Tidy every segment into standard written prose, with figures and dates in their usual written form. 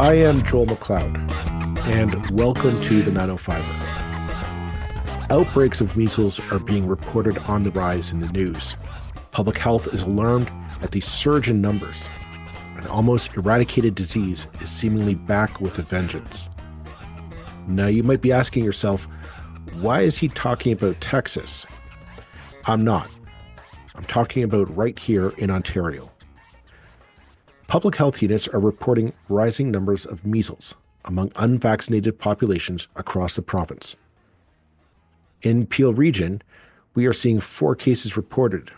I am Joel McLeod, and welcome to the 905er. Outbreaks of measles are being reported on the rise in the news. Public health is alarmed at the surge in numbers. An almost eradicated disease is seemingly back with a vengeance. Now, you might be asking yourself, why is he talking about Texas? I'm not. I'm talking about right here in Ontario. Public health units are reporting rising numbers of measles among unvaccinated populations across the province. In Peel Region, we are seeing 4 cases reported,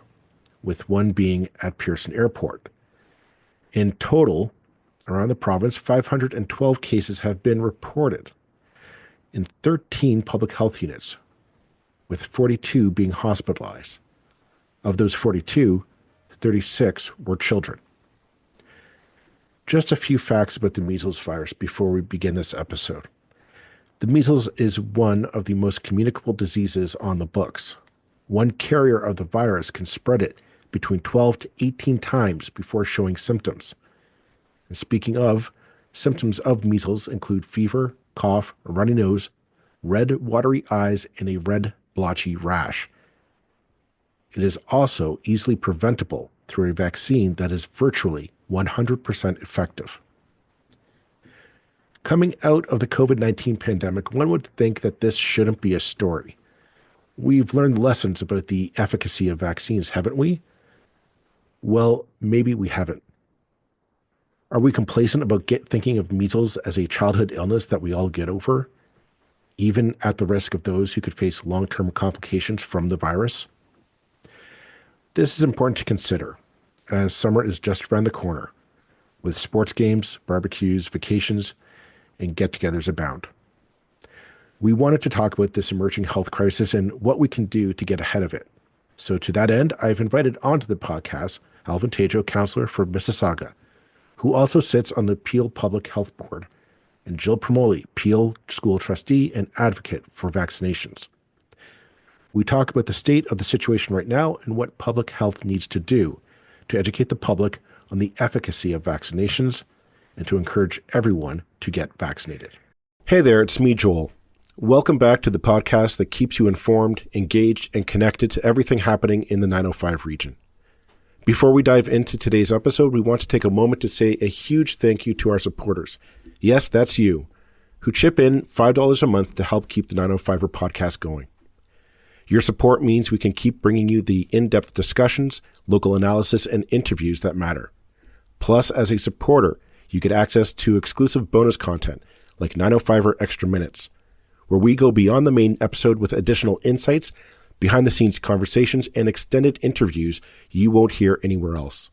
with one being at Pearson Airport. In total, around the province, 512 cases have been reported in 13 public health units, with 42 being hospitalized. Of those 42, 36 were children. Just a few facts about the measles virus before we begin this episode. The measles is one of the most communicable diseases on the books. One carrier of the virus can spread it between 12 to 18 times before showing symptoms. And speaking of, symptoms of measles include fever, cough, a runny nose, red watery eyes, and a red blotchy rash. It is also easily preventable through a vaccine that is virtually 100% effective. Coming out of the COVID-19 pandemic, one would think that this shouldn't be a story. We've learned lessons about the efficacy of vaccines, haven't we? Well, maybe we haven't. Are we complacent about thinking of measles as a childhood illness that we all get over, even at the risk of those who could face long-term complications from the virus? This is important to consider, as summer is just around the corner, with sports games, barbecues, vacations, and get-togethers abound. We wanted to talk about this emerging health crisis and what we can do to get ahead of it. So to that end, I've invited onto the podcast Alvin Tedjo, Councillor for Mississauga, who also sits on the Peel Public Health Board, and Jill Promoli, Peel School Trustee and Advocate for Vaccinations. We talk about the state of the situation right now and what public health needs to do to educate the public on the efficacy of vaccinations and to encourage everyone to get vaccinated. Hey there, it's me, Joel. Welcome back to the podcast that keeps you informed, engaged, and connected to everything happening in the 905 region. Before we dive into today's episode, we want to take a moment to say a huge thank you to our supporters. Yes, that's you, who chip in $5 a month to help keep the 905er podcast going. Your support means we can keep bringing you the in-depth discussions, local analysis, and interviews that matter. Plus, as a supporter, you get access to exclusive bonus content like 905er Extra Minutes, where we go beyond the main episode with additional insights, behind-the-scenes conversations, and extended interviews you won't hear anywhere else.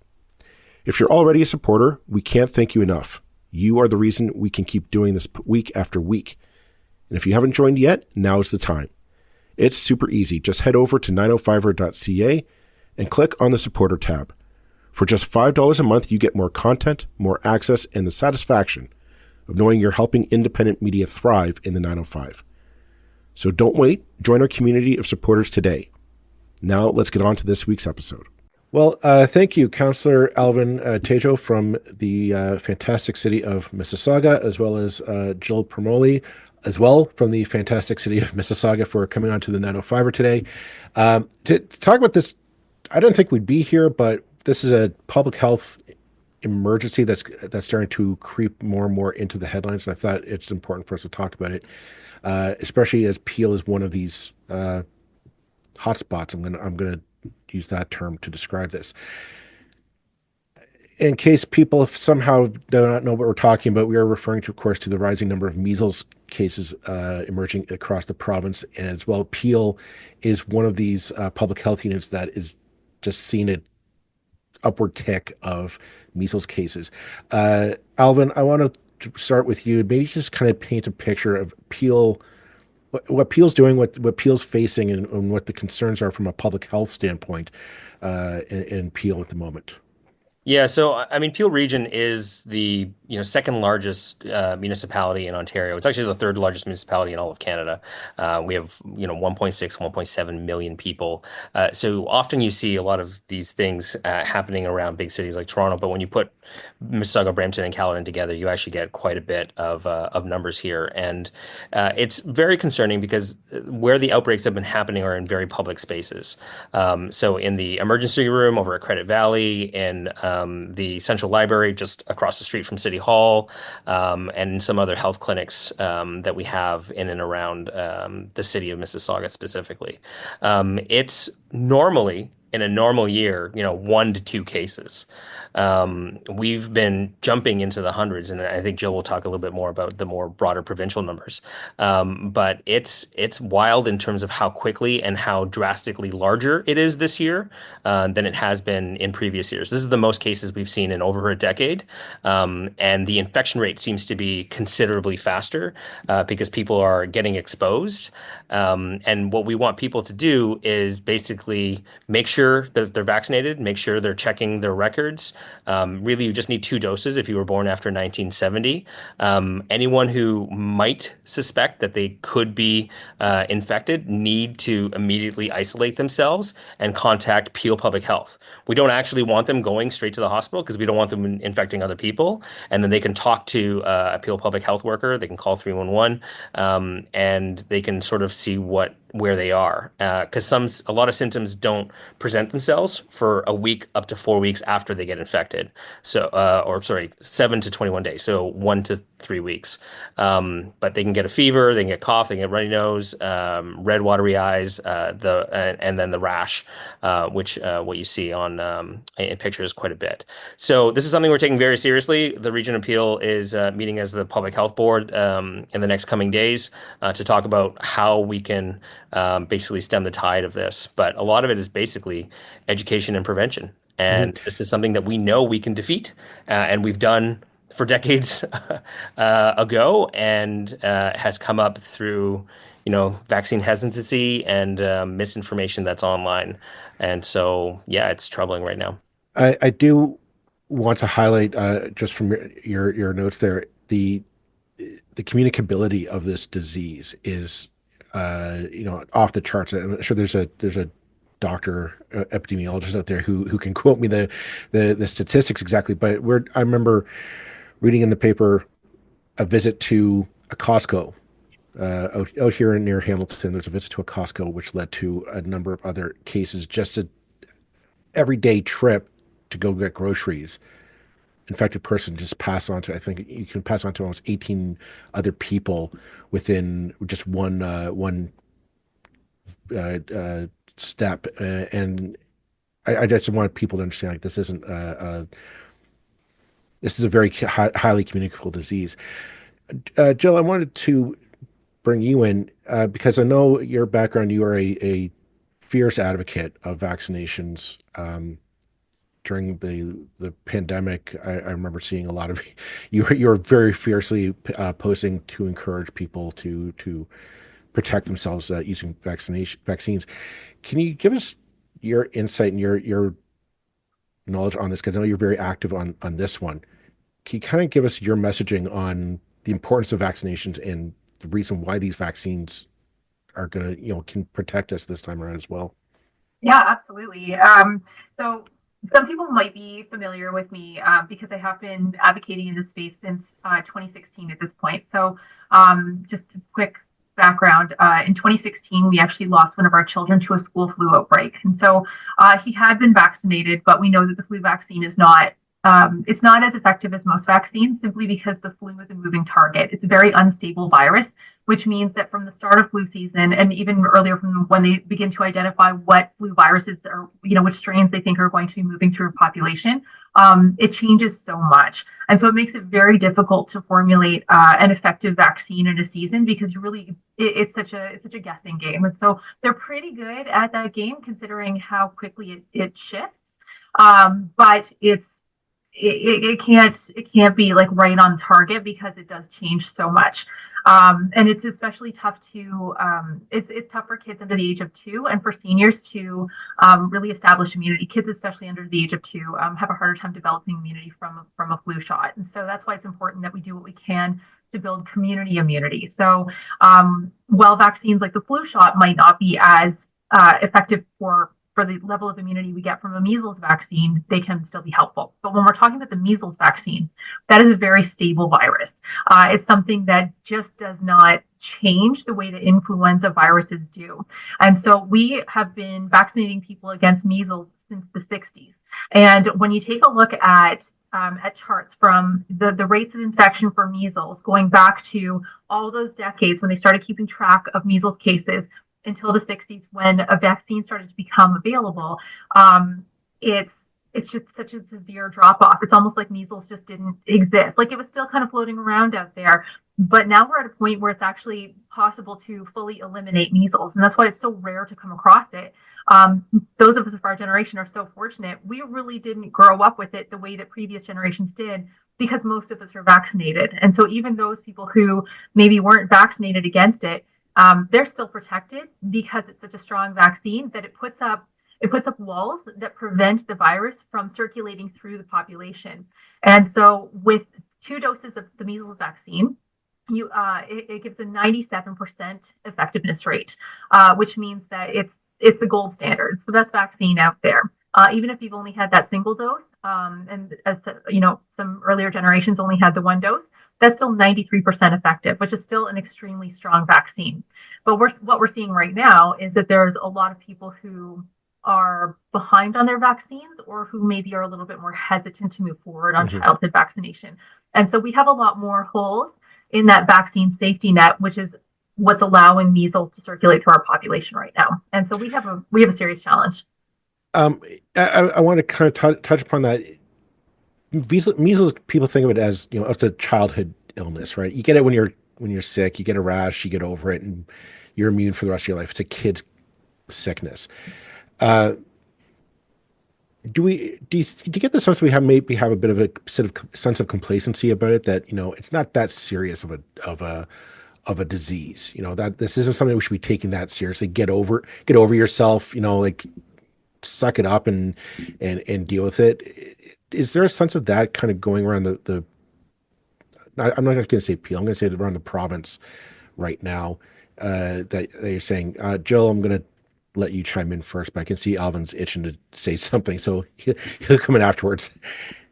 If you're already a supporter, we can't thank you enough. You are the reason we can keep doing this week after week. And if you haven't joined yet, now is the time. It's super easy. Just head over to 905er.ca and click on the supporter tab. For just $5 a month, you get more content, more access, and the satisfaction of knowing you're helping independent media thrive in the 905. So don't wait. Join our community of supporters today. Now let's get on to this week's episode. Well, thank you, Councillor Alvin Tedjo from the fantastic city of Mississauga, as well as Jill Promoli, as well from the fantastic city of Mississauga, for coming on to the 905er today. To talk about this, I don't think we'd be here, but this is a public health emergency that's starting to creep more and more into the headlines, and I thought it's important for us to talk about it, especially as Peel is one of these hotspots. I'm gonna use that term to describe this. In case people somehow do not know what we're talking about, we are referring to, of course, to the rising number of measles cases emerging across the province, as well. Peel is one of these public health units that is just seeing an upward tick of measles cases. Alvin, I want to start with you. Maybe just kind of paint a picture of Peel, what Peel's doing, what Peel's facing, and what the concerns are from a public health standpoint in Peel at the moment. Yeah, so I mean, Peel Region is the second largest municipality in Ontario. It's actually the third largest municipality in all of Canada. We have 1.6, 1.7 million people. So often you see a lot of these things happening around big cities like Toronto, but when you put Mississauga, Brampton, and Caledon together, you actually get quite a bit of numbers here, and it's very concerning because where the outbreaks have been happening are in very public spaces. So in the emergency room over at Credit Valley, in the Central Library just across the street from City Hall, and some other health clinics that we have in and around the city of Mississauga specifically. It's normally in a normal year, 1 to 2 cases. We've been jumping into the hundreds, and I think Jill will talk a little bit more about the more broader provincial numbers. But it's wild in terms of how quickly and how drastically larger it is this year than it has been in previous years. This is the most cases we've seen in over a decade, and the infection rate seems to be considerably faster because people are getting exposed. And what we want people to do is basically make sure that they're vaccinated, make sure they're checking their records. Really, you just need 2 doses if you were born after 1970. Anyone who might suspect that they could be infected need to immediately isolate themselves and contact Peel Public Health. We don't actually want them going straight to the hospital because we don't want them infecting other people. And then they can talk to a Peel Public Health worker. They can call 311, and they can sort of see where they are, because a lot of symptoms don't present themselves for a week up to 4 weeks after they get infected. So, or sorry, 7 to 21 days, so 1 to 3 weeks. But they can get a fever, they can get cough, they can get runny nose, red watery eyes, and then the rash, which what you see on in pictures quite a bit. So this is something we're taking very seriously. The Region of Peel is meeting as the Public Health Board in the next coming days to talk about how we can basically stem the tide of this. But a lot of it is basically education and prevention. Mhm. And this is something that we know we can defeat, and we've done for decades ago, and has come up through, vaccine hesitancy and misinformation that's online. And so, yeah, it's troubling right now. I do want to highlight just from your notes there, the communicability of this disease is off the charts. I'm sure there's a doctor epidemiologist out there who can quote me the statistics exactly, but I remember reading in the paper a visit to a Costco out here near Hamilton. There's a visit to a Costco which led to a number of other cases. Just an everyday trip to go get groceries, infected person just pass on to, I think you can pass on to almost 18 other people within just one step. And I just want people to understand, like, this is a very highly communicable disease. Jill, I wanted to bring you in because I know your background. You are a fierce advocate of vaccinations. During the pandemic, I remember seeing a lot of you were very fiercely posting to encourage people to protect themselves using vaccines. Can you give us your insight and your knowledge on this? Because I know you're very active on this one. Can you kind of give us your messaging on the importance of vaccinations and the reason why these vaccines are gonna, can protect us this time around as well? Yeah, absolutely. So some people might be familiar with me because I have been advocating in this space since 2016 at this point. So just a quick background. In 2016, we actually lost one of our children to a school flu outbreak. And so he had been vaccinated, but we know that the flu vaccine is not it's not as effective as most vaccines simply because the flu is a moving target. It's a very unstable virus, which means that from the start of flu season and even earlier from when they begin to identify what flu viruses are, which strains they think are going to be moving through a population, it changes so much. And so it makes it very difficult to formulate an effective vaccine in a season because it's such a guessing game. And so they're pretty good at that game considering how quickly it shifts. But it can't be like right on target because it does change so much. And it's especially tough to it's tough for kids under the age of 2 and for seniors to really establish immunity. Kids, especially under the age of 2, have a harder time developing immunity from a flu shot, and so that's why it's important that we do what we can to build community immunity. So while vaccines like the flu shot might not be as effective for the level of immunity we get from a measles vaccine, they can still be helpful. But when we're talking about the measles vaccine, that is a very stable virus. It's something that just does not change the way that influenza viruses do. And so we have been vaccinating people against measles since the 60s. And when you take a look at charts from the rates of infection for measles going back to all those decades when they started keeping track of measles cases until the 60s when a vaccine started to become available, it's just such a severe drop off. It's almost like measles just didn't exist. Like it was still kind of floating around out there. But now we're at a point where it's actually possible to fully eliminate measles. And that's why it's so rare to come across it. Those of us of our generation are so fortunate. We really didn't grow up with it the way that previous generations did because most of us are vaccinated. And so even those people who maybe weren't vaccinated against it, they're still protected because it's such a strong vaccine that it puts up walls that prevent the virus from circulating through the population. And so with 2 doses of the measles vaccine, it gives a 97% effectiveness rate, which means that it's the gold standard. It's the best vaccine out there. Even if you've only had that single dose, and as you know, some earlier generations only had the 1 dose, that's still 93% effective, which is still an extremely strong vaccine. But what we're seeing right now is that there's a lot of people who are behind on their vaccines or who maybe are a little bit more hesitant to move forward on childhood vaccination. And so we have a lot more holes in that vaccine safety net, which is what's allowing measles to circulate through our population right now. And so we have a serious challenge. I want to kind of touch upon that. Measles, people think of it as, it's a childhood illness, right? You get it when you're sick, you get a rash, you get over it, and you're immune for the rest of your life. It's a kid's sickness. Do you get the sense we maybe have a bit of a sense of complacency about it, that it's not that serious of a disease, that this isn't something we should be taking that seriously. Get over yourself, like suck it up and deal with it. Is there a sense of that kind of going around I'm not going to say Peel, I'm going to say around the province right now, that you're saying, Jill, I'm going to let you chime in first, but I can see Alvin's itching to say something, so he'll come in afterwards.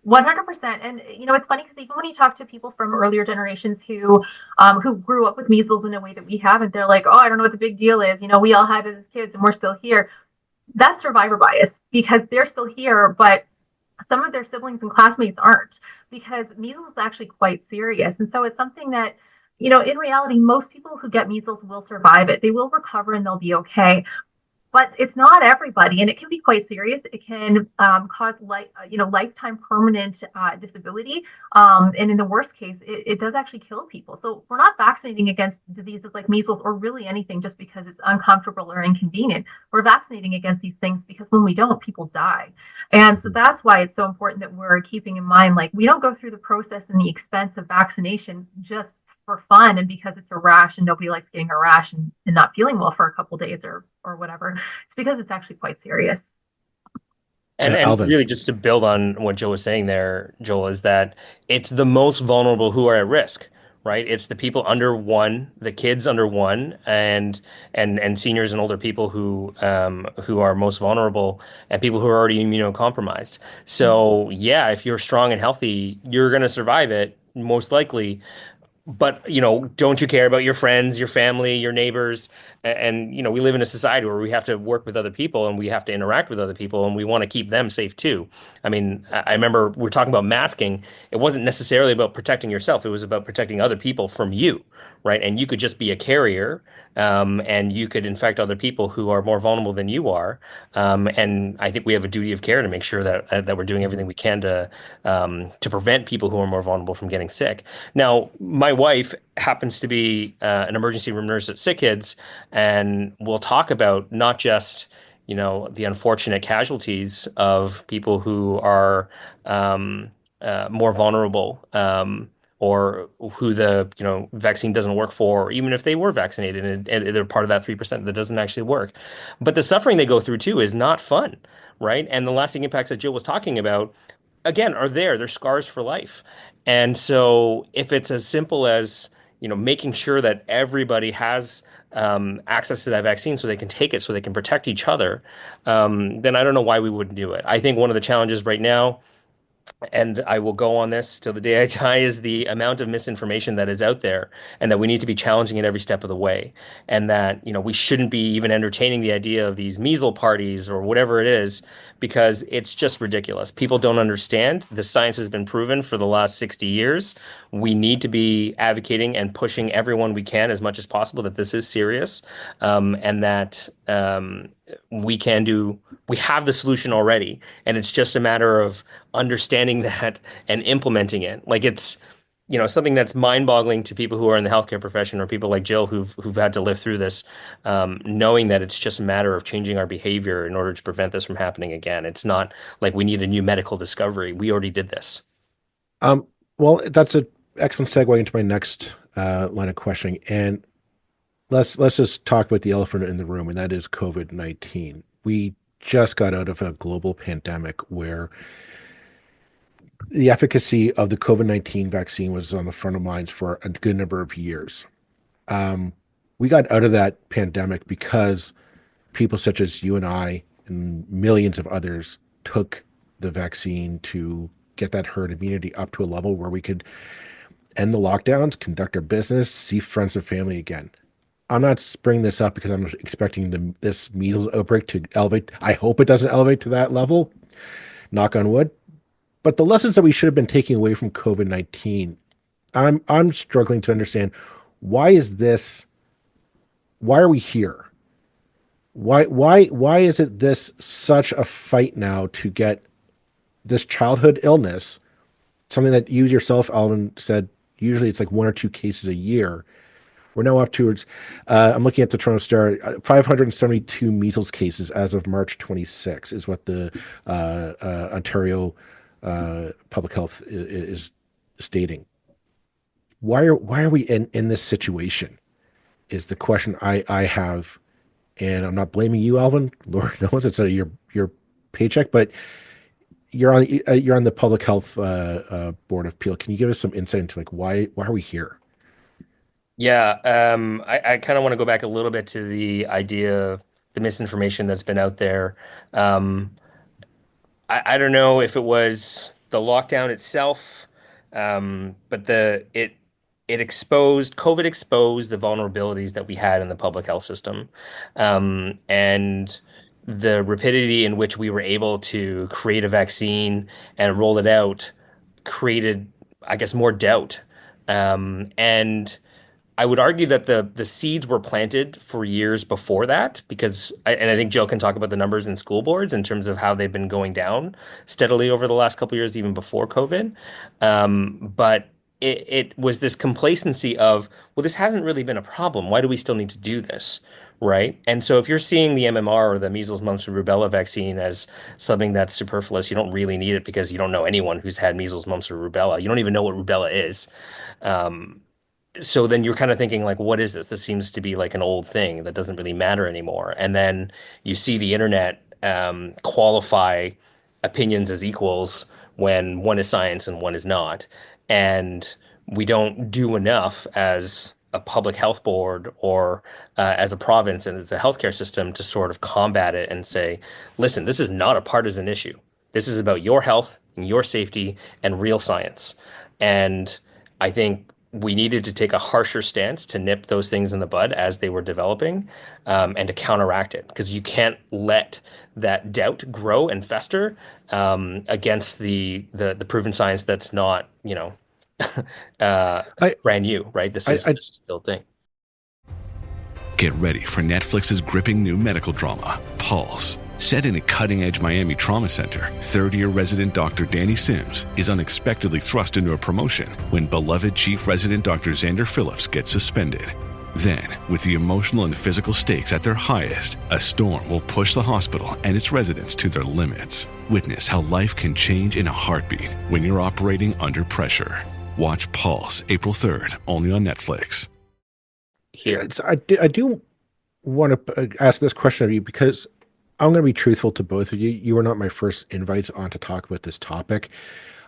100%. And it's funny because even when you talk to people from earlier generations who grew up with measles in a way that we haven't, they're like, oh, I don't know what the big deal is. We all had it as kids and we're still here. That's survivor bias because they're still here, but some of their siblings and classmates aren't, because measles is actually quite serious. And so it's something that, in reality, most people who get measles will survive it. They will recover and they'll be okay. But it's not everybody, and it can be quite serious. It can cause lifetime permanent disability, and in the worst case, it does actually kill people. So we're not vaccinating against diseases like measles or really anything just because it's uncomfortable or inconvenient. We're vaccinating against these things because when we don't, people die. And so that's why it's so important that we're keeping in mind, like, we don't go through the process and the expense of vaccination just for fun and because it's a rash and nobody likes getting a rash and not feeling well for a couple of days or whatever. It's because it's actually quite serious. And Alvin. really, just to build on what Joe was saying there, Joel, is that it's the most vulnerable who are at risk, right? It's the people under 1, the kids under 1, and seniors and older people who are most vulnerable, and people who are already immunocompromised. So yeah, if you're strong and healthy, you're going to survive it most likely. But, don't you care about your friends, your family, your neighbors? And, we live in a society where we have to work with other people and we have to interact with other people and we want to keep them safe too. I mean, I remember we were talking about masking. It wasn't necessarily about protecting yourself. It was about protecting other people from you, right? And you could just be a carrier, and you could infect other people who are more vulnerable than you are. And I think we have a duty of care to make sure that we're doing everything we can to prevent people who are more vulnerable from getting sick. Now, my wife happens to be an emergency room nurse at Sick Kids, and we'll talk about not just the unfortunate casualties of people who are more vulnerable, or who the vaccine doesn't work for, or even if they were vaccinated and they're part of that 3% that doesn't actually work. But the suffering they go through too is not fun, right? And the lasting impacts that Jill was talking about, again, are there. They're scars for life. And so if it's as simple as, making sure that everybody has access to that vaccine so they can take it, so they can protect each other, then I don't know why we wouldn't do it. I think one of the challenges right now, and I will go on this till the day I die, is the amount of misinformation that is out there, and that we need to be challenging it every step of the way. And that, we shouldn't be even entertaining the idea of these measles parties or whatever it is, because it's just ridiculous. People don't understand. The science has been proven for the last 60 years. We need to be advocating and pushing everyone we can as much as possible that this is serious, and that we have the solution already, and it's just a matter of understanding that and implementing it. Like it's, something that's mind-boggling to people who are in the healthcare profession, or people like Jill who've had to live through this, knowing that it's just a matter of changing our behavior in order to prevent this from happening again. It's not like we need a new medical discovery. We already did this. Well, that's an excellent segue into my next line of questioning. And let's just talk about the elephant in the room, and that is COVID-19. We just got out of a global pandemic where the efficacy of the COVID-19 vaccine was on the front of minds for a good number of years. We got out of that pandemic because people such as you and I and millions of others took the vaccine to get that herd immunity up to a level where we could end the lockdowns, conduct our business, see friends and family again. I'm not bringing this up because I'm expecting this measles outbreak to elevate. I hope it doesn't elevate to that level, knock on wood. But the lessons that we should have been taking away from COVID-19, I'm struggling to understand. Why is this? Why are we here? Why is it this such a fight now to get this childhood illness, something that you yourself, Alvin, said usually it's like 1 or 2 cases a year. We're now up towards, I'm looking at the Toronto Star, 572 measles cases as of March 26 is what the Ontario Public Health is stating. Why are we in this situation is the question I have. And I'm not blaming you, Alvin. Lord knows it's your paycheck, but you're on the Public Health Board of Peel. Can you give us some insight into like why are we here? Yeah, I kind of want to go back a little bit to the idea of the misinformation that's been out there. I don't know if it was the lockdown itself, but it exposed COVID exposed the vulnerabilities that we had in the public health system, and the rapidity in which we were able to create a vaccine and roll it out created, I guess, more doubt. And I would argue that the seeds were planted for years before that, because and I think Jill can talk about the numbers in school boards in terms of how they've been going down steadily over the last couple of years, even before COVID. But it was this complacency of, well, this hasn't really been a problem. Why do we still need to do this? Right. And so if you're seeing the MMR or the measles, mumps, and rubella vaccine as something that's superfluous, you don't really need it because you don't know anyone who's had measles, mumps, or rubella. You don't even know what rubella is. So then you're kind of thinking like, what is this? This seems to be like an old thing that doesn't really matter anymore. And then you see the internet qualify opinions as equals when one is science and one is not. And we don't do enough as a public health board or as a province and as a healthcare system to sort of combat it and say, listen, this is not a partisan issue. This is about your health and your safety and real science. And I think we needed to take a harsher stance to nip those things in the bud as they were developing, and to counteract it, because you can't let that doubt grow and fester against the proven science that's not, brand new, right? This is still a thing. Get ready for Netflix's gripping new medical drama, Pulse. Set in a cutting-edge Miami trauma center, third-year resident Dr. Danny Sims is unexpectedly thrust into a promotion when beloved chief resident Dr. Xander Phillips gets suspended. Then, with the emotional and physical stakes at their highest, a storm will push the hospital and its residents to their limits. Witness how life can change in a heartbeat when you're operating under pressure. Watch Pulse April 3rd, only on Netflix. Here. I do want to ask this question of you because I'm going to be truthful to both of you. You were not my first invites on to talk about this topic.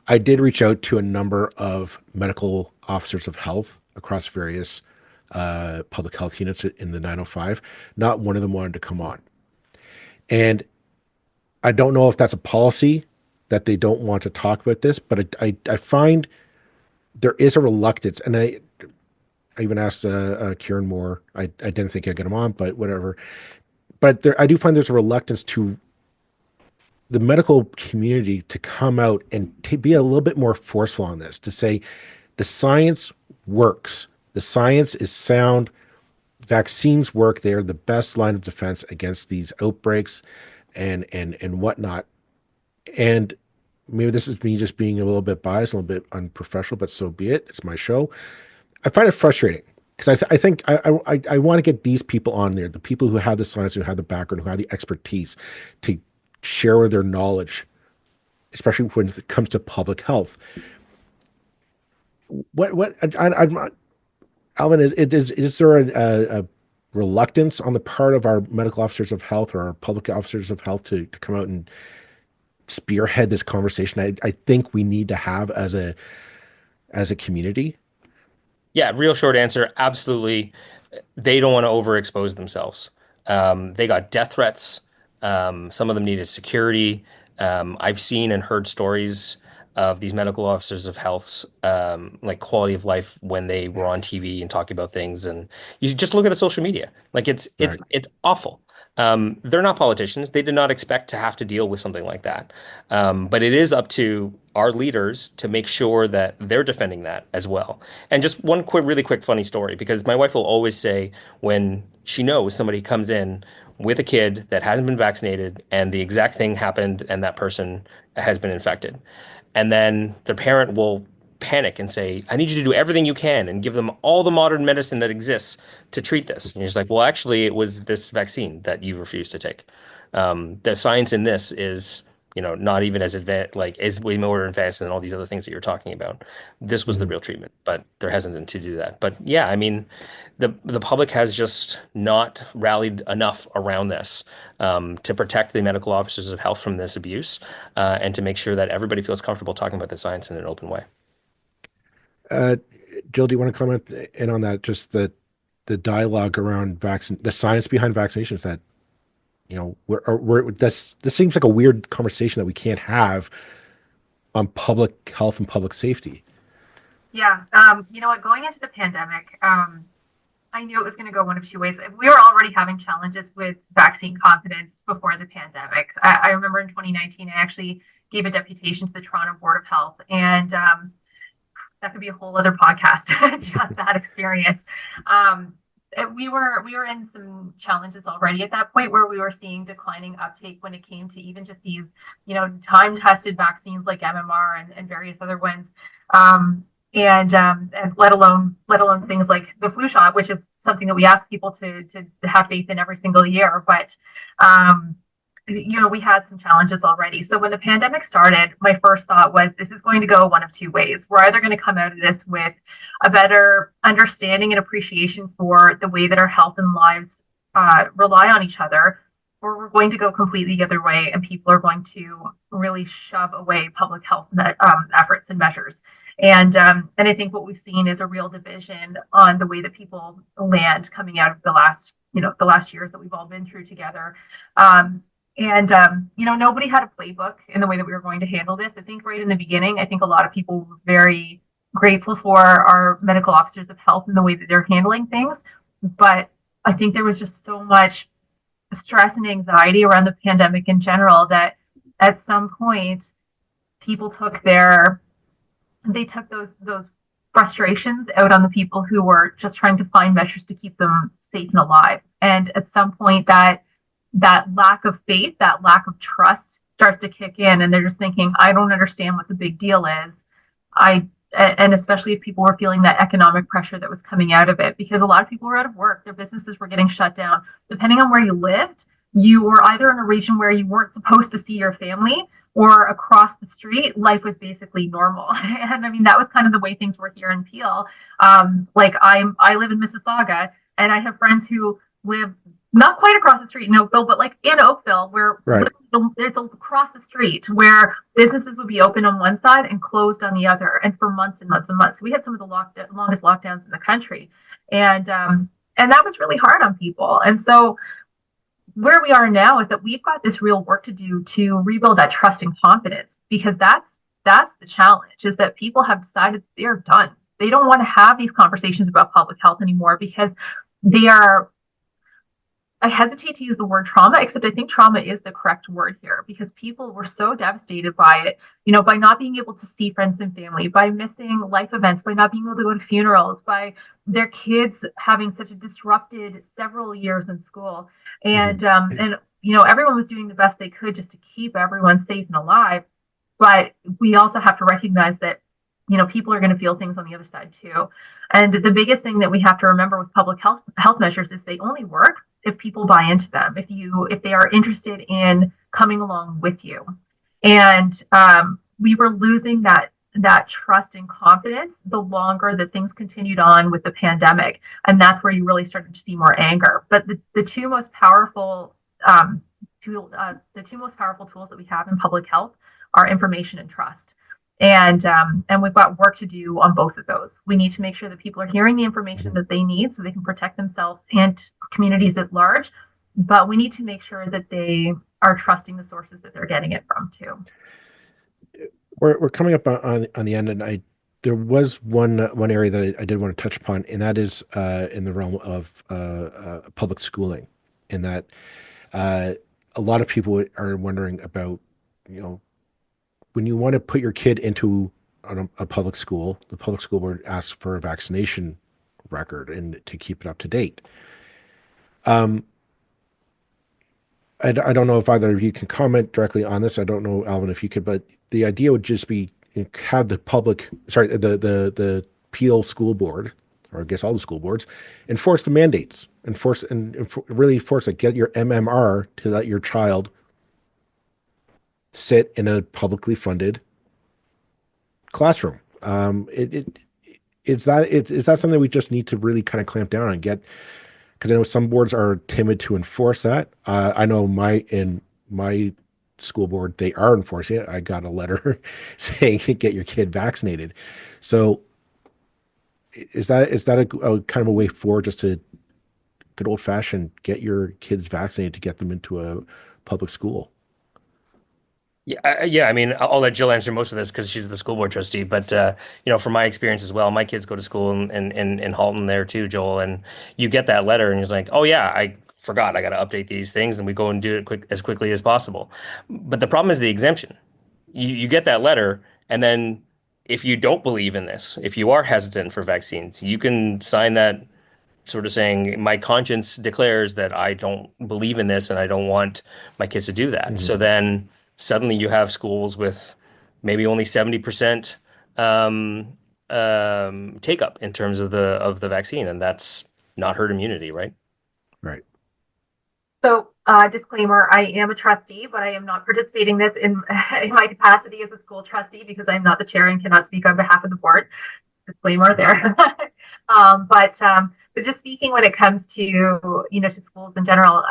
I did reach out to a number of medical officers of health across various public health units in the 905. Not one of them wanted to come on. And I don't know if that's a policy that they don't want to talk about this, but I find there is a reluctance. And I even asked Kieran Moore. I didn't think I'd get him on, but whatever. But I do find there's a reluctance to the medical community to come out and to be a little bit more forceful on this, to say the science works. The science is sound. Vaccines work. They are the best line of defense against these outbreaks and whatnot. And maybe this is me just being a little bit biased, a little bit unprofessional, but so be it. It's my show. I find it frustrating because I think I want to get these people on there, the people who have the science, who have the background, who have the expertise to share their knowledge, especially when it comes to public health. Alvin, is there a reluctance on the part of our medical officers of health or our public officers of health to come out and spearhead this conversation? I think we need to have as a community. Yeah, real short answer. Absolutely. They don't want to overexpose themselves. They got death threats. Some of them needed security. I've seen and heard stories of these medical officers of health's like quality of life when they were on TV and talking about things. And you just look at the social media. Like it's awful. They're not politicians. They did not expect to have to deal with something like that. But it is up to our leaders to make sure that they're defending that as well. And just one really quick funny story, because my wife will always say when she knows somebody comes in with a kid that hasn't been vaccinated and the exact thing happened and that person has been infected. And then the parent will panic and say, I need you to do everything you can and give them all the modern medicine that exists to treat this. And you're just like, well, actually, it was this vaccine that you refused to take. The science in this is, not even as advanced, like is way more advanced than all these other things that you're talking about. This was the real treatment, but there hasn't been to do that. But yeah, I mean, the public has just not rallied enough around this to protect the medical officers of health from this abuse and to make sure that everybody feels comfortable talking about the science in an open way. Jill, do you want to comment in on that? Just the dialogue around the science behind vaccinations that, this seems like a weird conversation that we can't have on public health and public safety. Yeah. You know what, going into the pandemic, I knew it was going to go one of two ways. We were already having challenges with vaccine confidence before the pandemic. I remember in 2019, I actually gave a deputation to the Toronto Board of Health, and that could be a whole other podcast, just that experience. We were in some challenges already at that point where we were seeing declining uptake when it came to even just these, time-tested vaccines like MMR and various other ones, and let alone things like the flu shot, which is something that we ask people to have faith in every single year. But we had some challenges already. So when the pandemic started, my first thought was this is going to go one of two ways. We're either going to come out of this with a better understanding and appreciation for the way that our health and lives rely on each other, or we're going to go completely the other way and people are going to really shove away public health efforts and measures. And I think what we've seen is a real division on the way that people land coming out of the last years that we've all been through together. Nobody had a playbook in the way that we were going to handle this. I think right in the beginning, I think a lot of people were very grateful for our medical officers of health and the way that they're handling things. But I think there was just so much stress and anxiety around the pandemic in general that at some point people took those frustrations out on the people who were just trying to find measures to keep them safe and alive. And at some point that lack of faith, that lack of trust starts to kick in, and they're just thinking, I don't understand what the big deal is. And especially if people were feeling that economic pressure that was coming out of it, because a lot of people were out of work, their businesses were getting shut down. Depending on where you lived, you were either in a region where you weren't supposed to see your family, or across the street, life was basically normal. And I mean, that was kind of the way things were here in Peel. Like I live in Mississauga, and I have friends who live not quite across the street in Oakville, but like in Oakville, where Right. there's across the street where businesses would be open on one side and closed on the other, and for months and months and months. We had some of the longest lockdowns in the country, and that was really hard on people. And so where we are now is that we've got this real work to do to rebuild that trust and confidence, because that's the challenge, is that people have decided they're done. They don't want to have these conversations about public health anymore, because they are, I hesitate to use the word trauma, except I think trauma is the correct word here, because people were so devastated by it, by not being able to see friends and family, by missing life events, by not being able to go to funerals, by their kids having such a disrupted several years in school. And, everyone was doing the best they could just to keep everyone safe and alive. But we also have to recognize that, people are going to feel things on the other side too. And the biggest thing that we have to remember with public health measures is they only work if people buy into them, if they are interested in coming along with you. And we were losing that trust and confidence the longer that things continued on with the pandemic. And that's where you really started to see more anger. But the two most powerful tools that we have in public health are information and trust. And we've got work to do on both of those. We need to make sure that people are hearing the information that they need so they can protect themselves and communities at large. But we need to make sure that they are trusting the sources that they're getting it from too. We're coming up on the end, and there was one area that I did want to touch upon, and that is in the realm of public schooling, in that a lot of people are wondering about, when you want to put your kid into a public school, the public school board asks for a vaccination record and to keep it up to date. I don't know if either of you can comment directly on this. I don't know, Alvin, if you could, but the idea would just be have the Peel school board, or I guess all the school boards, enforce the mandates, really force it. Get your MMR to let your child sit in a publicly funded classroom. Is that something we just need to really kind of clamp down on and get? Because I know some boards are timid to enforce that. I know in my school board, they are enforcing it. I got a letter saying get your kid vaccinated. So is that a kind of a way forward, just to good old fashioned get your kids vaccinated to get them into a public school? Yeah. I mean, I'll let Jill answer most of this because she's the school board trustee. But from my experience as well, my kids go to school in Halton there too, Joel. And you get that letter, and it's like, oh yeah, I forgot, I got to update these things, and we go and do it as quickly as possible. But the problem is the exemption. You get that letter, and then if you don't believe in this, if you are hesitant for vaccines, you can sign that sort of saying, my conscience declares that I don't believe in this and I don't want my kids to do that. Mm-hmm. So then suddenly you have schools with maybe only 70% take up in terms of the vaccine, and that's not herd immunity, right? Right. So, disclaimer, I am a trustee, but I am not participating in this in my capacity as a school trustee, because I'm not the chair and cannot speak on behalf of the board. Disclaimer there. But just speaking when it comes to, to schools in general,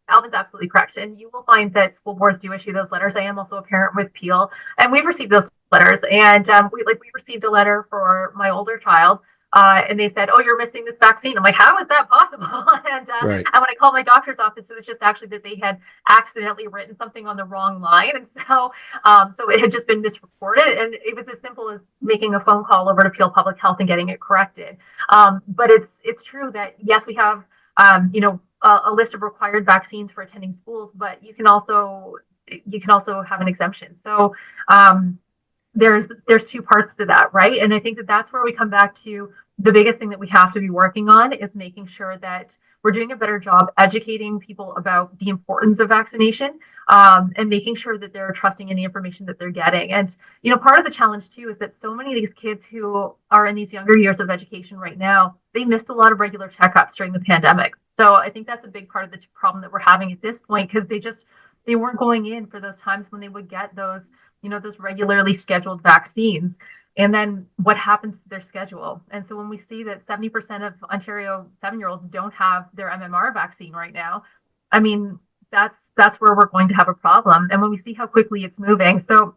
Alvin's absolutely correct. And you will find that school boards do issue those letters. I am also a parent with Peel, and we've received those letters. And we received a letter for my older child, and they said, "Oh, you're missing this vaccine." I'm like, "How is that possible?" And Right. and when I called my doctor's office, it was just actually that they had accidentally written something on the wrong line, and so it had just been misreported, and it was as simple as making a phone call over to Peel Public Health and getting it corrected. But it's true that yes, we have a list of required vaccines for attending schools, but you can also have an exemption. So there's two parts to that, right? And I think that's where we come back to the biggest thing that we have to be working on is making sure that we're doing a better job educating people about the importance of vaccination, and making sure that they're trusting in the information that they're getting. And part of the challenge too is that so many of these kids who are in these younger years of education right now, they missed a lot of regular checkups during the pandemic. So I think that's a big part of the problem that we're having at this point, because they weren't going in for those times when they would get those, those regularly scheduled vaccines. And then what happens to their schedule? And so when we see that 70% of Ontario 7-year-olds don't have their MMR vaccine right now, I mean, that's where we're going to have a problem. And when we see how quickly it's moving, so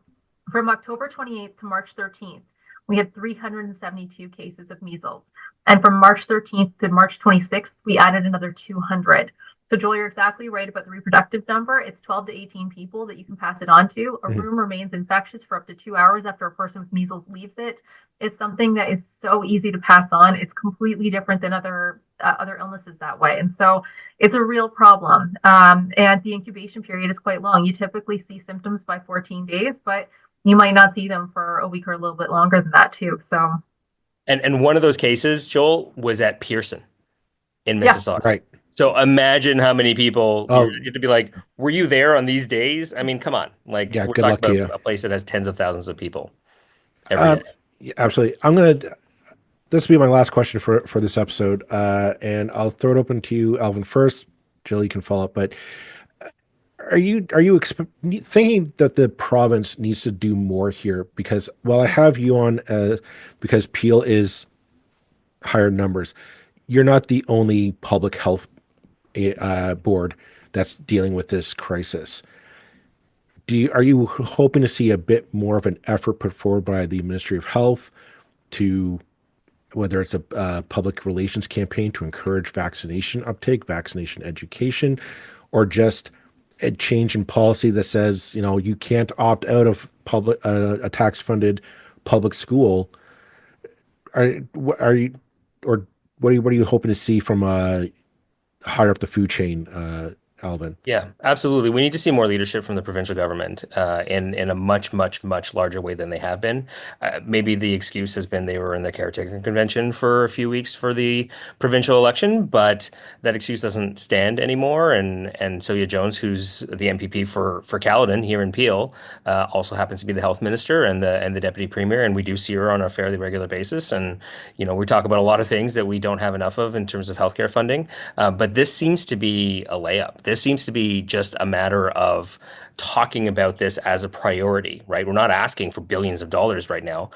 from October 28th to March 13th, we had 372 cases of measles. And from March 13th to March 26th, we added another 200. So Joel, you're exactly right about the reproductive number. It's 12 to 18 people that you can pass it on to. A room remains infectious for up to 2 hours after a person with measles leaves it. It's something that is so easy to pass on. It's completely different than other illnesses that way. And so it's a real problem. And the incubation period is quite long. You typically see symptoms by 14 days, but you might not see them for a week or a little bit longer than that too. So, and one of those cases, Joel, was at Pearson in Mississauga. Right. So imagine how many people you have to be like, were you there on these days? I mean, come on. Like, Yeah, we're good talking luck to about you. a place that has tens of thousands of people every day. Yeah, absolutely. This will be my last question for this episode, and I'll throw it open to you, Alvin, first. Jill, you can follow up, but are you thinking that the province needs to do more here? Because while I have you on, because Peel is higher numbers, you're not the only public health board that's dealing with this crisis. Are you hoping to see a bit more of an effort put forward by the Ministry of Health to, whether it's a public relations campaign to encourage vaccination uptake, vaccination education, or just a change in policy that says, you can't opt out of public a tax-funded public school? Are you, or what are you hoping to see from higher up the food chain, Alvin? Yeah, absolutely. We need to see more leadership from the provincial government in a much, much, much larger way than they have been. Maybe the excuse has been they were in the caretaker convention for a few weeks for the provincial election, but that excuse doesn't stand anymore. And Sylvia Jones, who's the MPP for Caledon here in Peel, also happens to be the health minister and the deputy premier, and we do see her on a fairly regular basis. And we talk about a lot of things that we don't have enough of in terms of healthcare funding, but this seems to be a layup. This seems to be just a matter of talking about this as a priority, right? We're not asking for billions of dollars right now,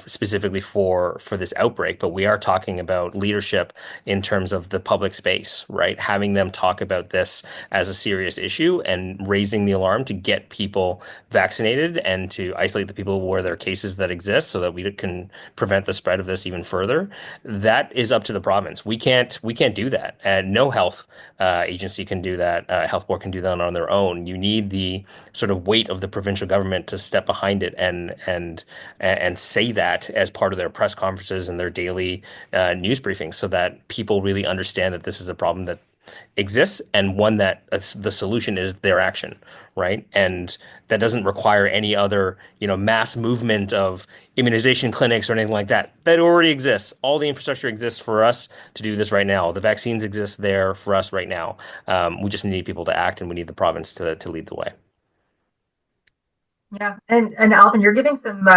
specifically for this outbreak, but we are talking about leadership in terms of the public space, right? Having them talk about this as a serious issue and raising the alarm to get people vaccinated and to isolate the people where there are cases that exist so that we can prevent the spread of this even further. That is up to the province. We can't do that, and no health agency can do that. Health board can do that on their own. You need the sort of weight of the provincial government to step behind it and say that as part of their press conferences and their daily news briefings, so that people really understand that this is a problem that exists and one that the solution is their action, right? And that doesn't require any other, mass movement of immunization clinics or anything like that. That already exists. All the infrastructure exists for us to do this right now. The vaccines exist there for us right now. We just need people to act, and we need the province to lead the way. Yeah, and Alvin, you're giving some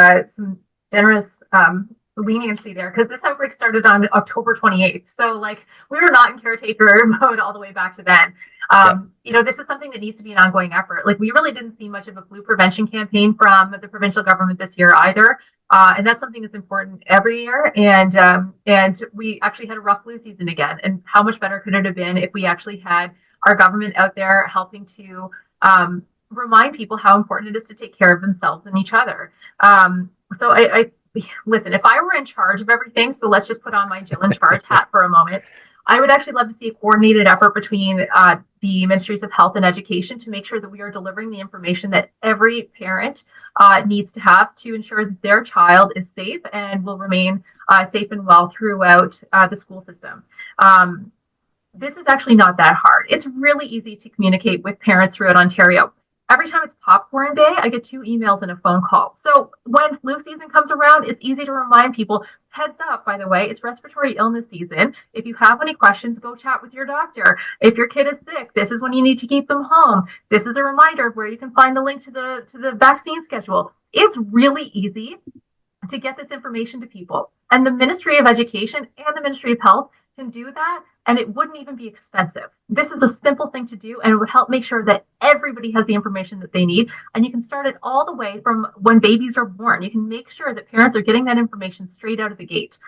generous leniency there, because this outbreak started on October 28th. So we were not in caretaker mode all the way back to then. This is something that needs to be an ongoing effort. We really didn't see much of a flu prevention campaign from the provincial government this year either. And that's something that's important every year. And we actually had a rough flu season again. And how much better could it have been if we actually had our government out there helping to remind people how important it is to take care of themselves and each other. So I listen, if I were in charge of everything, so let's just put on my Jill in charge hat for a moment, I would actually love to see a coordinated effort between the Ministries of Health and Education to make sure that we are delivering the information that every parent needs to have to ensure that their child is safe and will remain safe and well throughout the school system. This is actually not that hard. It's really easy to communicate with parents throughout Ontario. Every time it's popcorn day, I get 2 emails and a phone call. So when flu season comes around, it's easy to remind people, heads up, by the way, it's respiratory illness season. If you have any questions, go chat with your doctor. If your kid is sick, this is when you need to keep them home. This is a reminder of where you can find the link to the vaccine schedule. It's really easy to get this information to people. And the Ministry of Education and the Ministry of Health can do that, and it wouldn't even be expensive. This is a simple thing to do, and it would help make sure that everybody has the information that they need. And you can start it all the way from when babies are born. You can make sure that parents are getting that information straight out of the gate.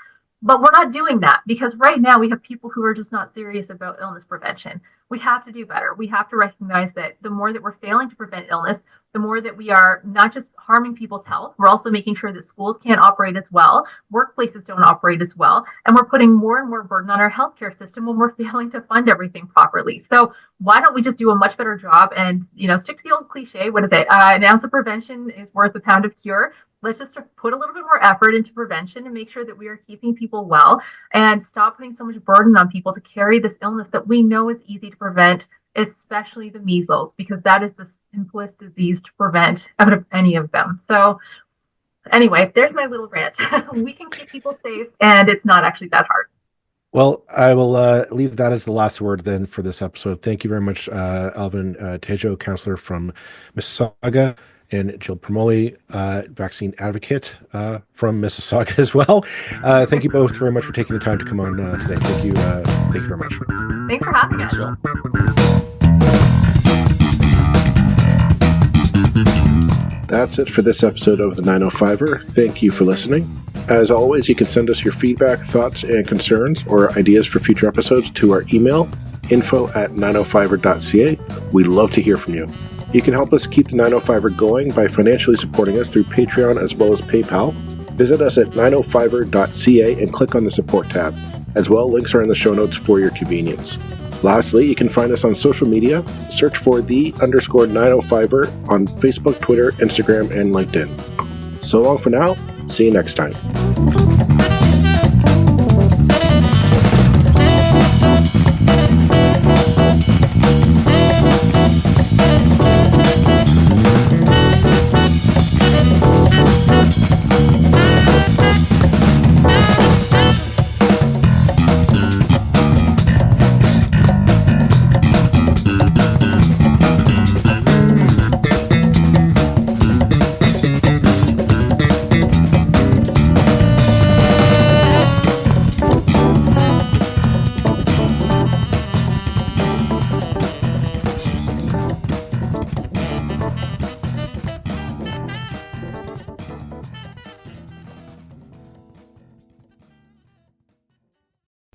But we're not doing that because right now we have people who are just not serious about illness prevention. We have to do better. We have to recognize that the more that we're failing to prevent illness, the more that we are not just harming people's health, we're also making sure that schools can't operate as well, workplaces don't operate as well, and we're putting more and more burden on our healthcare system when we're failing to fund everything properly. So why don't we just do a much better job and, stick to the old cliche, what is it? An ounce of prevention is worth a pound of cure. Let's just put a little bit more effort into prevention and make sure that we are keeping people well and stop putting so much burden on people to carry this illness that we know is easy to prevent, especially the measles, because that is the simplest disease to prevent out of any of them. So anyway, there's my little rant. We can keep people safe, and it's not actually that hard. Well, I will leave that as the last word then for this episode. Thank you very much, Alvin Tedjo, Councillor from Mississauga, and Jill Promoli, vaccine advocate from Mississauga as well. Thank you both very much for taking the time to come on today. Thank you very much. Thanks for having us. Jill. That's it for this episode of the 905er. Thank you for listening. As always, you can send us your feedback, thoughts, and concerns or ideas for future episodes to our email, info@905er.ca. We love to hear from you. You can help us keep the 905er going by financially supporting us through Patreon as well as PayPal. Visit us at 905er.ca and click on the support tab. As well, links are in the show notes for your convenience. Lastly, you can find us on social media. Search for _905er on Facebook, Twitter, Instagram, and LinkedIn. So long for now. See you next time.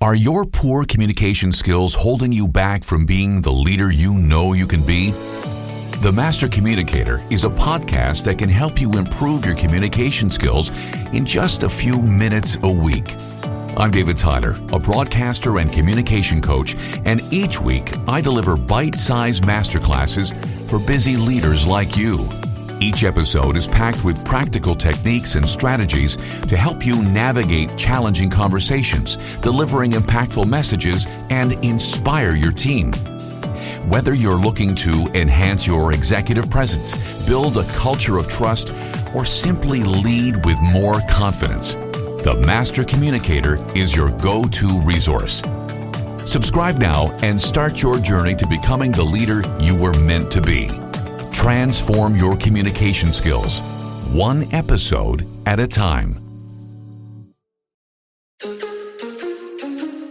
Are your poor communication skills holding you back from being the leader you know you can be? The Master Communicator is a podcast that can help you improve your communication skills in just a few minutes a week. I'm David Tyler, a broadcaster and communication coach, and each week I deliver bite-sized masterclasses for busy leaders like you. Each episode is packed with practical techniques and strategies to help you navigate challenging conversations, delivering impactful messages, and inspire your team. Whether you're looking to enhance your executive presence, build a culture of trust, or simply lead with more confidence, the Master Communicator is your go-to resource. Subscribe now and start your journey to becoming the leader you were meant to be. Transform your communication skills, one episode at a time.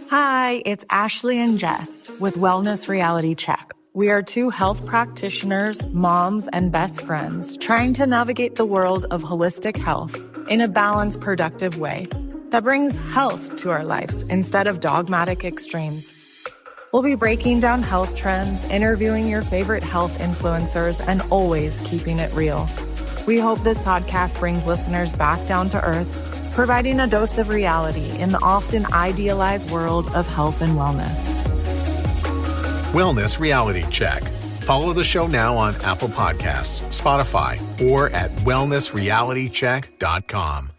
Hi, it's Ashley and Jess with Wellness Reality Check. We are two health practitioners, moms, and best friends trying to navigate the world of holistic health in a balanced, productive way that brings health to our lives instead of dogmatic extremes. We'll be breaking down health trends, interviewing your favorite health influencers, and always keeping it real. We hope this podcast brings listeners back down to earth, providing a dose of reality in the often idealized world of health and wellness. Wellness Reality Check. Follow the show now on Apple Podcasts, Spotify, or at wellnessrealitycheck.com.